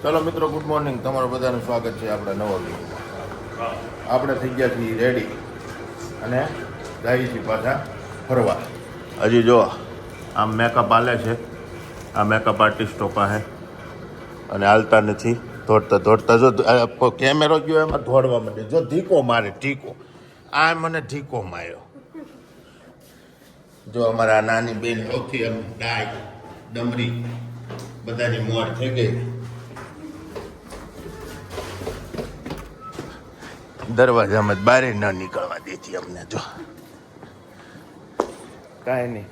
ચલો મિત્રો, good morning. તમારું બધાનું સ્વાગત છે આપણા નવા વિડીયોમાં. આપણે થઈ ગયા છીએ રેડી અને જઈએ છીએ પાછા ફરવા. હજી જો આમ મેકઅપ હાલે છે, આ મેકઅપ આર્ટિસ્ટો પાસે, અને હાલતા નથી. દોડતા દોડતા જો કેમેરો ગયો એમાં દોડવા માંડે. જો ધીકો મારે, ઢીકો આ મને ઢીકો માર્યો. જો અમારા નાની બેન સૌથી એમ ડાય ડમરી બધાની મોર થઈ ગઈ. દરવાજામાં જ બારે ન નીકળવા દેતી અમને. જો કાંઈ નહીં.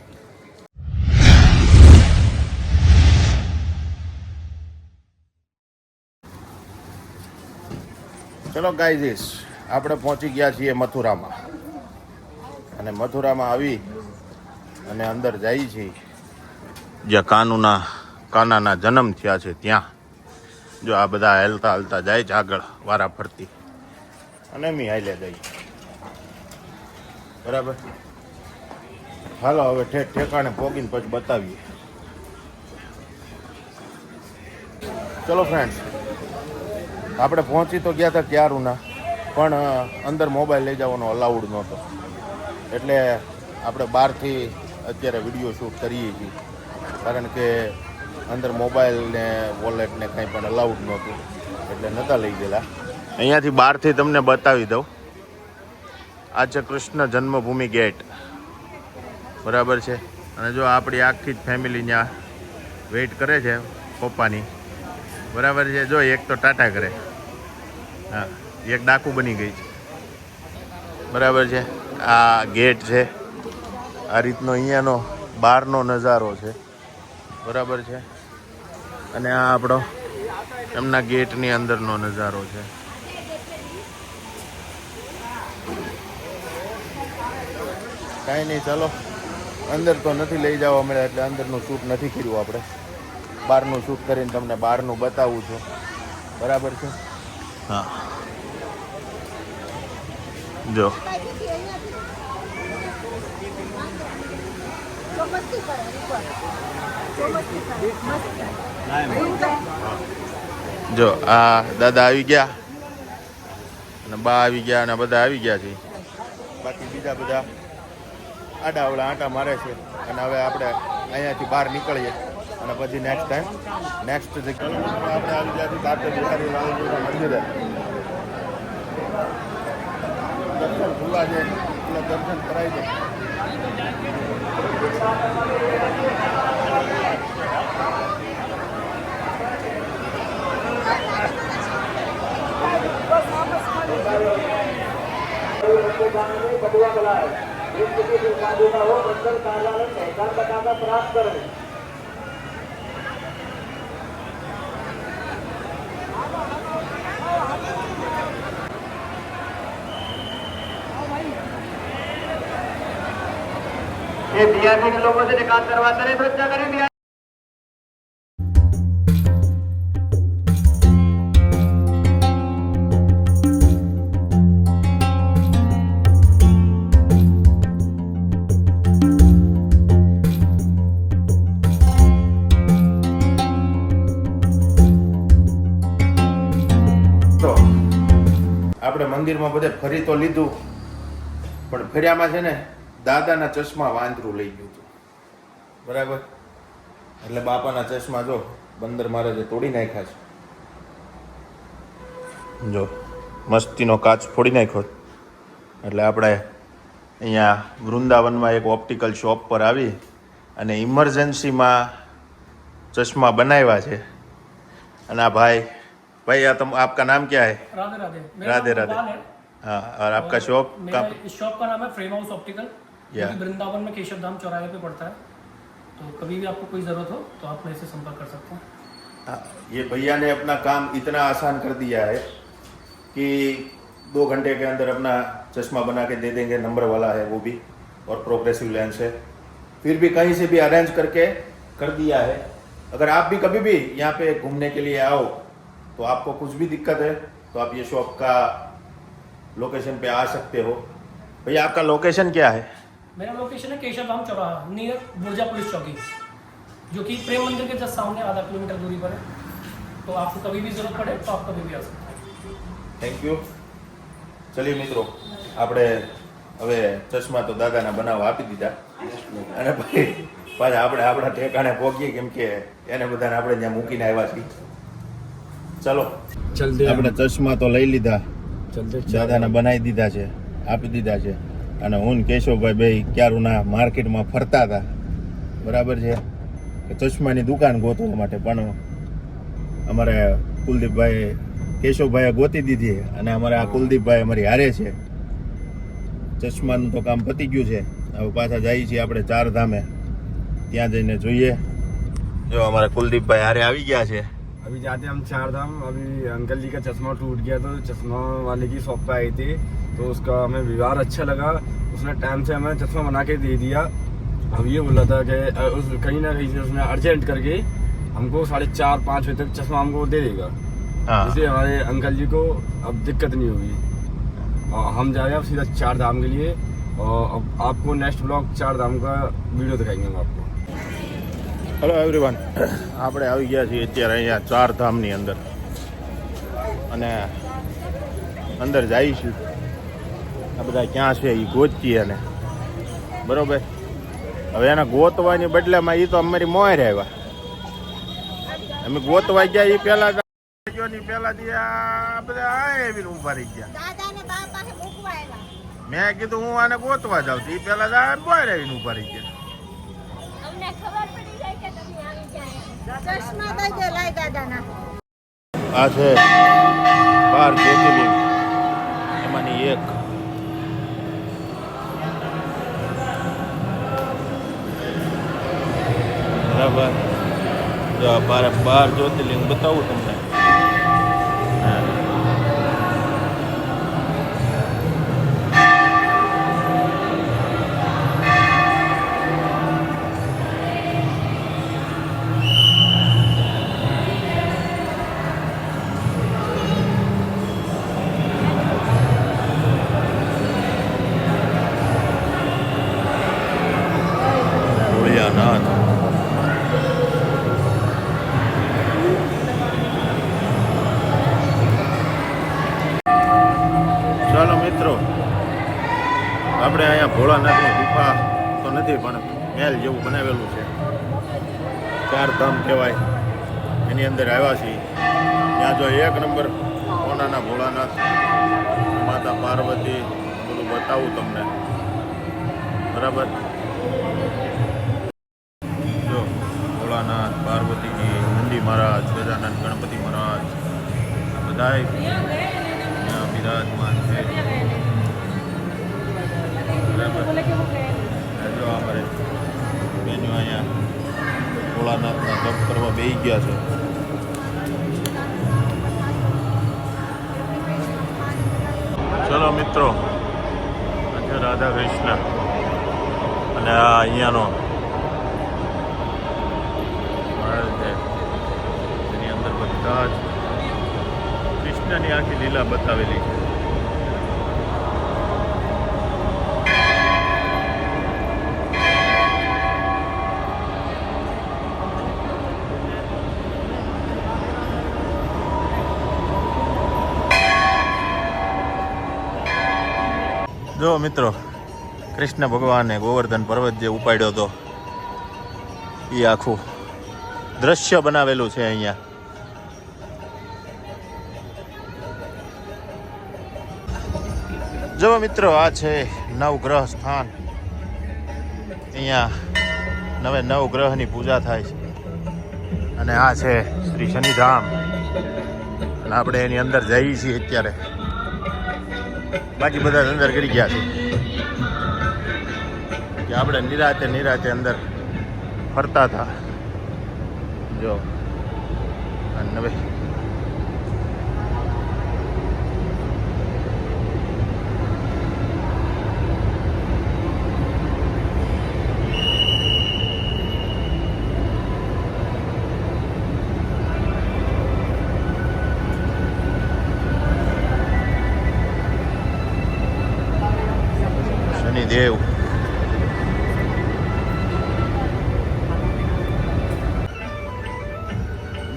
ચલો ગાઈઝ, આપણે પહોંચી ગયા છીએ મથુરામાં. અને મથુરામાં આવી અને અંદર જઈએ છીએ જ્યાં કાનાના જન્મ થયા છે ત્યાં. જો આ બધા હાલતા હાલતા જાય છે આગળ વારા ફરતી, અને અમે હાલ્યા જઈએ. બરાબર, હાલો હવે ઠેકાણે પોગીને પછી બતાવીએ. ચલો ફ્રેન્ડ્સ, આપણે પહોંચી તો ગયા હતા ક્યારુના, પણ અંદર મોબાઈલ લઈ જવાનો અલાઉડ નહોતો. એટલે આપણે બહારથી અત્યારે વિડીયો શૂટ કરીએ છીએ, કારણ કે અંદર મોબાઈલ ને વોલેટ ને કંઈ પણ અલાઉડ નહોતું, એટલે નહોતા લઈ ગયેલા. અહીંયાથી બહારથી તમને બતાવી દઉં. આ છે કૃષ્ણ જન્મભૂમિ ગેટ, બરાબર છે. અને જો આપણી આખી જ ફેમિલી ત્યાં વેઇટ કરે છે પપ્પાની, બરાબર છે. જો એક તો ટાટા કરે, હા, એક ડાકુ બની ગઈ છે, બરાબર છે. આ ગેટ છે, આ રીતનો અહીંયાનો બહારનો નજારો છે, બરાબર છે. અને આ આપણો એમના ગેટની અંદરનો નજારો છે. કાંઈ નહીં, ચાલો અંદર તો નથી લઈ જવા મળ્યા, એટલે અંદરનું શૂટ નથી કર્યું. આપણે બહારનું શૂટ કરીને તમને બહારનું બતાવું છું, બરાબર છે. હા, જો જો આ દાદા આવી ગયા અને બા આવી ગયા અને બધા આવી ગયા છે. બાકી બીજા બધા આડાવડા આંટા મારે છે. અને હવે આપણે અહીંયાથી બહાર નીકળીએ અને પછી નેક્સ્ટ જગ્યાએ આપણે આવી ગયા છીએ દાંત બિહારી લાલજીના મંદિરે. દર્શન ખુલ્લા છે એટલે દર્શન કરાવી દે. ये बीआरसी के लोगों से निकाल करवाते रहे, सुरक्षा करें बीआरसी। આપણે મંદિરમાં બધે ફરી તો લીધું, પણ ફર્યામાં છે ને દાદાના ચશ્મા વાંદરું લઈ ગયું હતું, બરાબર. એટલે બાપાના ચશ્મા જો બંદર મહારાજે તોડી નાખ્યા છે. જો મસ્તીનો કાચ ફોડી નાખ્યો. એટલે આપણે અહીંયા વૃંદાવનમાં એક ઓપ્ટિકલ શોપ પર આવી અને ઇમરજન્સીમાં ચશ્મા બનાવ્યા છે. અને આ ભાઈ आपका नाम क्या है? राधे राधे. राधे राधे. हाँ, और आपका शॉप का? इस शॉप का नाम है फ्रेम हाउस ऑप्टिकल, जो कि वृंदावन में केशव धाम चौराहे पे पड़ता है. तो कभी भी आपको कोई ज़रूरत हो तो आप मेरे से संपर्क कर सकते हैं. ये भैया ने अपना काम इतना आसान कर दिया है कि 2 घंटे के अंदर अपना चश्मा बना के दे देंगे. नंबर वाला है वो भी, और प्रोग्रेसिव लेंस है. फिर भी कहीं से भी अरेंज करके कर दिया है. अगर आप भी कभी भी यहाँ पे घूमने के लिए आओ तो आपको कुछ भी दिक्कत है तो आप ये शॉप का लोकेशन पे आ सकते हो. भैया आपका लोकेशन क्या है? मेरा लोकेशन है केशव धाम चौराहा, नियर बुर्जा पुलिस चौकी, जो कि प्रेम मंदिर के जस्ट सामने आधा किलोमीटर दूरी पर है. तो आपको कभी भी ज़रूरत पड़े तो आप कभी भी आ सकते हैं। Thank you. ચલીએ મિત્રો, આપણે હવે ચશ્મા તો દાદાના બનાવવા આપી દીધા અને ભાઈ પાછા આપણે આપણા ઠેકાણે પહોંચીએ, કેમ કે એને બધાને આપણે ત્યાં મૂકીને આવ્યા છીએ. ચલો જલ્દી આપણે ચશ્મા તો લઈ લીધા, જલ્દી દાદાને બનાવી દીધા છે, આપી દીધા છે. અને હું ને કેશવભાઈ ભાઈ ક્યારુના માર્કેટમાં ફરતા હતા, બરાબર છે, કે ચશ્માની દુકાન ગોતવા માટે. પણ અમારે કુલદીપભાઈ કેશવભાઈએ ગોતી દીધી અને અમારે આ કુલદીપભાઈ અમારી હારે છે. ચશ્માનું તો કામ પતી ગયું છે. હવે પાછા જઈએ છીએ આપણે ચારધામે, ત્યાં જઈને જોઈએ. જો અમારે કુલદીપભાઈ હારે આવી ગયા છે. अभी जाते हम चार धाम. अभी अंकल जी का चश्मा टूट गया तो चश्मा वाले की शॉप पे आई थी, तो उसका हमें व्यवहार अच्छा लगा. उसने टाइम से हमें चश्मा बना के दे दिया. अब ये बोला था कि कहीं ना कहीं से उसने अर्जेंट करके हमको 4:30-5 बजे तक चश्मा हमको दे देगा. हाँ. इसलिए हमारे अंकल जी को अब दिक्कत नहीं होगी. और हम जा रहे हैं अब सीधा चार धाम के लिए. और अब आपको नेक्स्ट ब्लॉग चार धाम का वीडियो दिखाएंगे हम आपको. હેલો એવરીવન, આપણે આવી ગયા છીએ અત્યારે અહીંયા ચારધામની અંદર અને અંદર જઈશું. આ બધા ક્યાં છે એ ગોતીએ ને, બરોબર. હવે એને ગોતવાની બદલામાં એ તો અમારી મોર આવ્યા. અમે ગોતવા ગયા એ પહેલા પહેલાથી આ બધા આવીને ઉભા રહી ગયા. મેં કીધું હું આને ગોતવા જાઉં છું, એ પહેલા બહાર આવીને ઉભા રહી ગયા. આ છે 12 જ્યોતિર્લિંગ, એમાંની એક. બરાબર, જો 12 જ્યોતિર્લિંગ બતાવું તમને. ભોળિયાનાથ. ચાલો મિત્રો, આપણે અહીંયા ભોળાનાથની ગુફા તો નથી પણ મહેલ જેવું બનાવેલું છે, ચારધામ કહેવાય, એની અંદર આવ્યા છીએ. ત્યાં જો 1 નંબર સોનાના ભોળાનાથ, માતા પાર્વતી, બધું બતાવું તમને, બરાબર. જો ભોળાનાથ, પાર્વતીજી, નંદી મહારાજ, ગજાનંદ ગણપતિ મહારાજ, બધાય ત્યાં બિરાજમાન છે, બરાબર. જો અમારે બેનો અહીંયા ભોળાનાથના જપ કરવા બેસી ગયા છે. ચલો મિત્રો, આજે રાધા કૃષ્ણ અને આ અહીંયાનો મહેલ છે, એની અંદર બધા જ કૃષ્ણની આખી લીલા બતાવેલી છે. જો મિત્રો, કૃષ્ણ ભગવાને ગોવર્ધન પર્વત જે ઉપાડ્યો હતો એ આખું દ્રશ્ય બનાવેલું છે અહીંયા. જો મિત્રો, આ છે નવગ્રહ સ્થાન. અહીંયા 9 ગ્રહની પૂજા થાય છે. અને આ છે શ્રી શનિધામ. અને આપણે એની અંદર જઈએ છીએ અત્યારે. બાકી બધા અંદર કરી ગયા છે કે આપણે નિરાતે અંદર ફરતા હતા. જો અને શનિદેવ.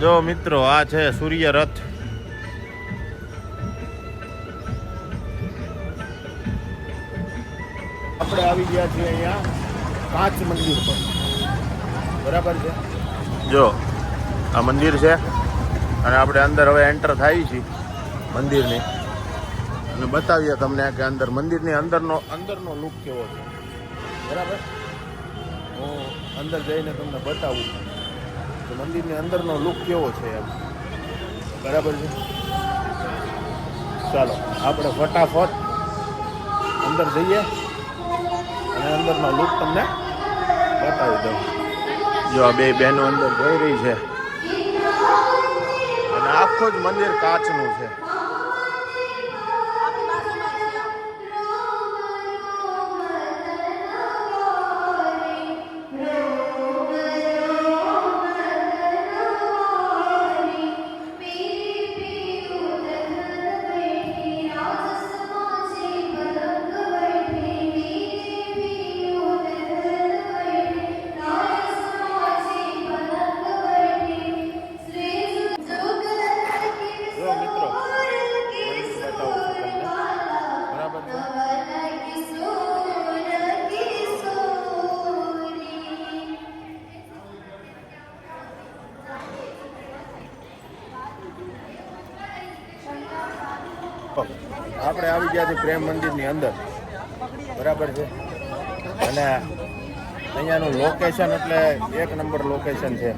જો મિત્રો આ છે સૂર્ય રથ. આપણે આવી ગયા છીએ અહીંયા કાચ મંદિર પર. બરાબર છે. જો આ મંદિર છે અને આપણે અંદર હવે એન્ટર થાય છીએ મંદિરની અને બતાવીએ તમને કે અંદર મંદિરની અંદરનો લુક કેવો છે. બરાબર. હું અંદર જઈને તમને બતાવું કે મંદિરની અંદરનો લુક કેવો છે એમ. બરાબર છે. ચાલો આપણે ફટાફટ અંદર જઈએ અને અંદરનો લુક તમને બતાવી દઉં. જો આ બે બહેનો અંદર જઈ રહી છે અને આખું જ મંદિર કાચનું છે. આપણે આવી ગયા છીએ પ્રેમ મંદિરની અંદર. બરાબર છે. અને અહીંયાનું લોકેશન એટલે એક નંબર લોકેશન છે.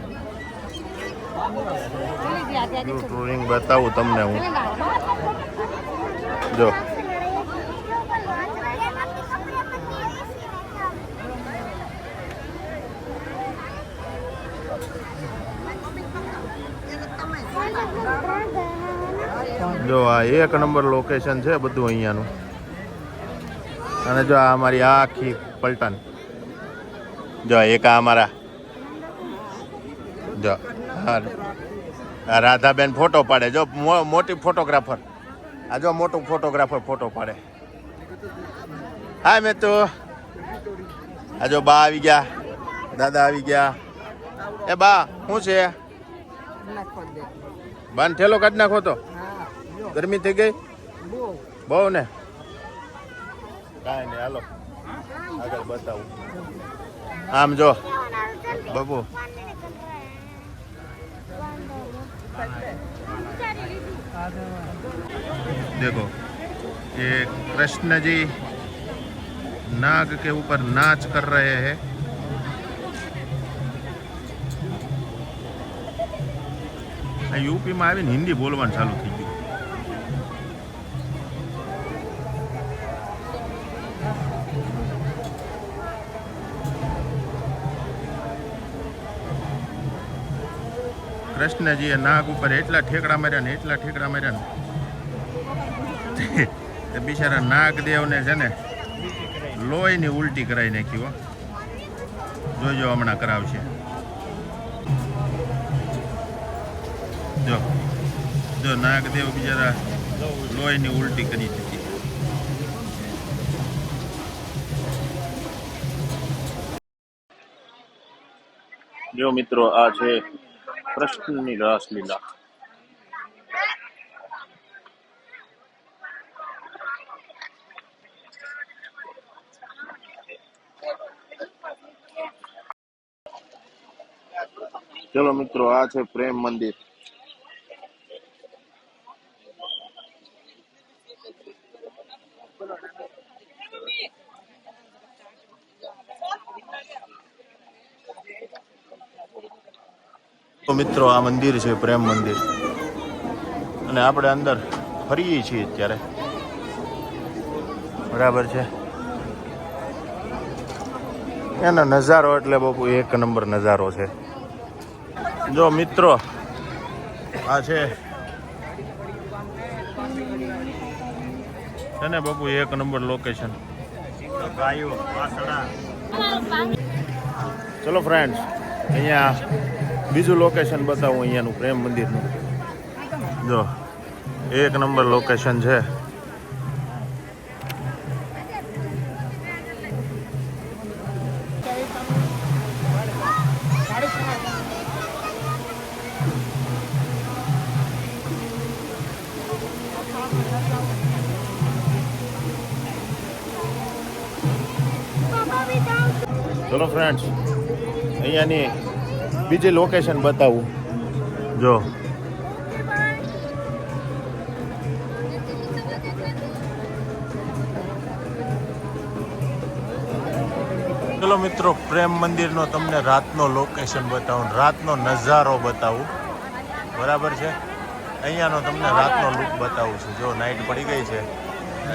ટૂરિંગ બતાવું તમને હું. જો જો આ એક નંબર લોકેશન છે બધું અહીંયાનું. અને જો આ અમારી આખી પલટન. જો એક આ અમારા જો આ રાધાબેન ફોટો પાડે. જો મોટી ફોટોગ્રાફર. આ જો મોટું ફોટોગ્રાફર ફોટો પાડે. હા મેં તો આ જો બા આવી ગયા, દાદા આવી ગયા. એ બા શું છે? બાન ઠેલો કાઢી નાખો તો. ગરમી થઈ ગઈ બહુ ને. કાંઈ નહીં હાલો આગળ બતાવું. આમ જો બાબુ देखो ये कृष्ण जी नाग के ऊपर नाच कर रहे हैं. यूपी में आવીને હિન્દી બોલવાનું ચાલુ થઈ ગયું. કૃષ્ણજીએ નાગ ઉપર એટલા ઠેકડા માર્યા ને એટલા ઠેકડા માર્યા ને બિચારા નાગદેવને છે ને લોહીની ઉલટી કરાવી નાખી. હો જોજો હમણાં કરાવશે. જો જો નાગદેવ બિચારા લોહીની ઉલટી કરી દીધી. જો મિત્રો આ છે કૃષ્ણની રાસલીલા. ચલો મિત્રો આ છે પ્રેમ મંદિર. તો મિત્રો આ મંદિર છે પ્રેમ મંદિર અને આપણે અંદર ફરીએ છીએ અત્યારે. બરાબર છે. એનો નજારો એટલે બાપુ એક નંબર નજારો છે. જો મિત્રો આ છે ને બાપુ એક નંબર લોકેશન. ચલો ફ્રેન્ડ્સ અહીંયા બીજું લોકેશન બતાવું અહીંયાનું પ્રેમ મંદિરનું. જો એક નંબર લોકેશન છે. ચલો ફ્રેન્ડ્સ, અહીંયાની બીજી લોકેશન બતાવું. જો ચલો મિત્રો, પ્રેમ મંદિરનો તમને રાતનો લોકેશન બતાવું, રાતનો નજારો બતાવું. બરાબર છે, અહીંયાનો તમને રાતનો લુક બતાવું છું. જો નાઇટ પડી ગઈ છે,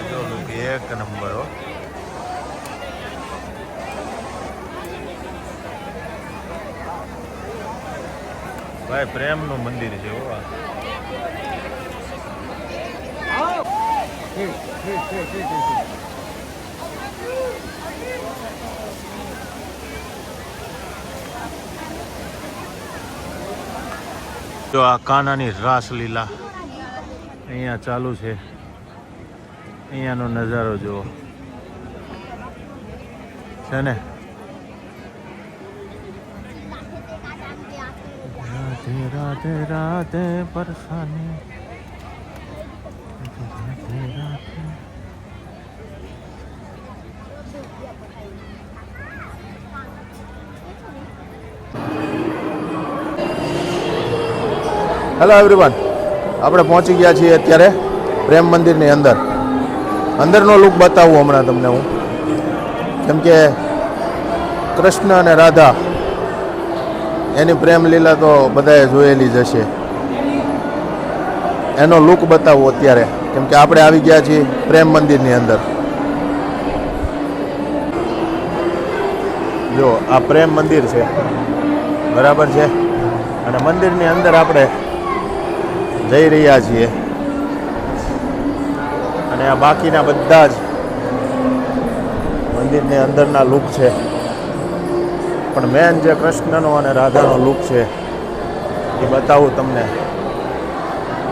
જો લુક એક નંબર હો. ભાઈ પ્રેમનું મંદિર છે હો આ. જો આ કાનાની રાસલીલા અહીંયા ચાલુ છે. અહીંયાનો નજારો જુઓ છે ને. રાધે રાધે રાધે પરસાની. રાધે રાધે. હેલો એવરીવન, આપણે પહોંચી ગયા છીએ અત્યારે પ્રેમ મંદિરની અંદરનો લુક બતાવું હમણાં તમને હું. કેમ કે કૃષ્ણ અને રાધા એની પ્રેમ લીલા તો બધાએ જોયેલી જ હશે. એનો લુક બતાવું અત્યારે, કેમ કે આપણે આવી ગયા છીએ પ્રેમ મંદિરની અંદર. જો આ પ્રેમ મંદિર છે, બરાબર છે, અને મંદિરની અંદર આપણે જઈ રહ્યા છીએ. અને આ બાકીના બધા જ મંદિરની અંદરના લુક છે, પણ મેન જે કૃષ્ણનો અને રાધાનો લુક છે એ બતાવું તમને.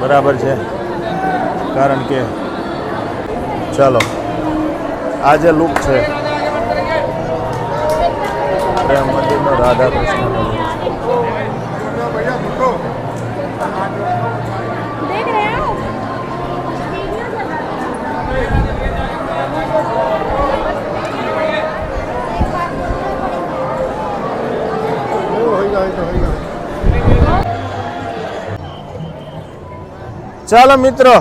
બરાબર છે, કારણ કે ચાલો આ જે લુક છે પ્રેમ મંદિરનો, રાધા કૃષ્ણનો લુક છે. देख रहे हो ચાલો મિત્રો,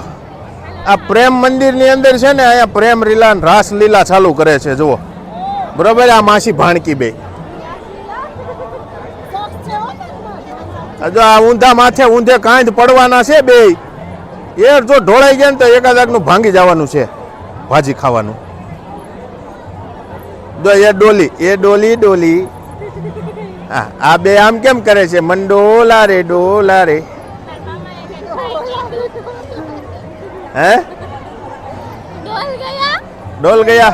આ પ્રેમ મંદિરની અંદર છે ને, અહીંયા પ્રેમ લીલા રાસ લીલા ચાલુ કરે છે. જુઓ, બરોબર. આ માસી ભાણકી બે જો આ ઊંધા માથે ઊંધે કાંઈ પડવાના છે બે. એ જો ઢોળાઈ ગયા ને તો એકાદાકનું ભાંગી જવાનું છે, ભાજી ખાવાનું. જો એ ડોલી હા, આ બે આમ કેમ કરે છે? મંડોલા રે ડોલા રે. હે डोल गया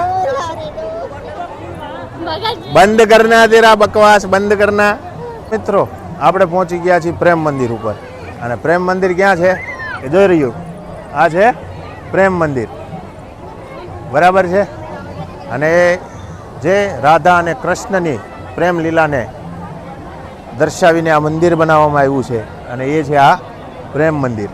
બંધ કરના તેરા બકવાસ, બંધ કરના. મિત્રો, આપણે પહોંચી ગયા છીએ પ્રેમ મંદિર ઉપર. અને પ્રેમ મંદિર ક્યાં છે એ જોઈ રહ્યું. આ છે પ્રેમ મંદિર, બરાબર છે. અને જે રાધા અને કૃષ્ણની પ્રેમ લીલાને દર્શાવીને આ મંદિર બનાવવામાં આવ્યું છે, અને એ છે આ પ્રેમ મંદિર.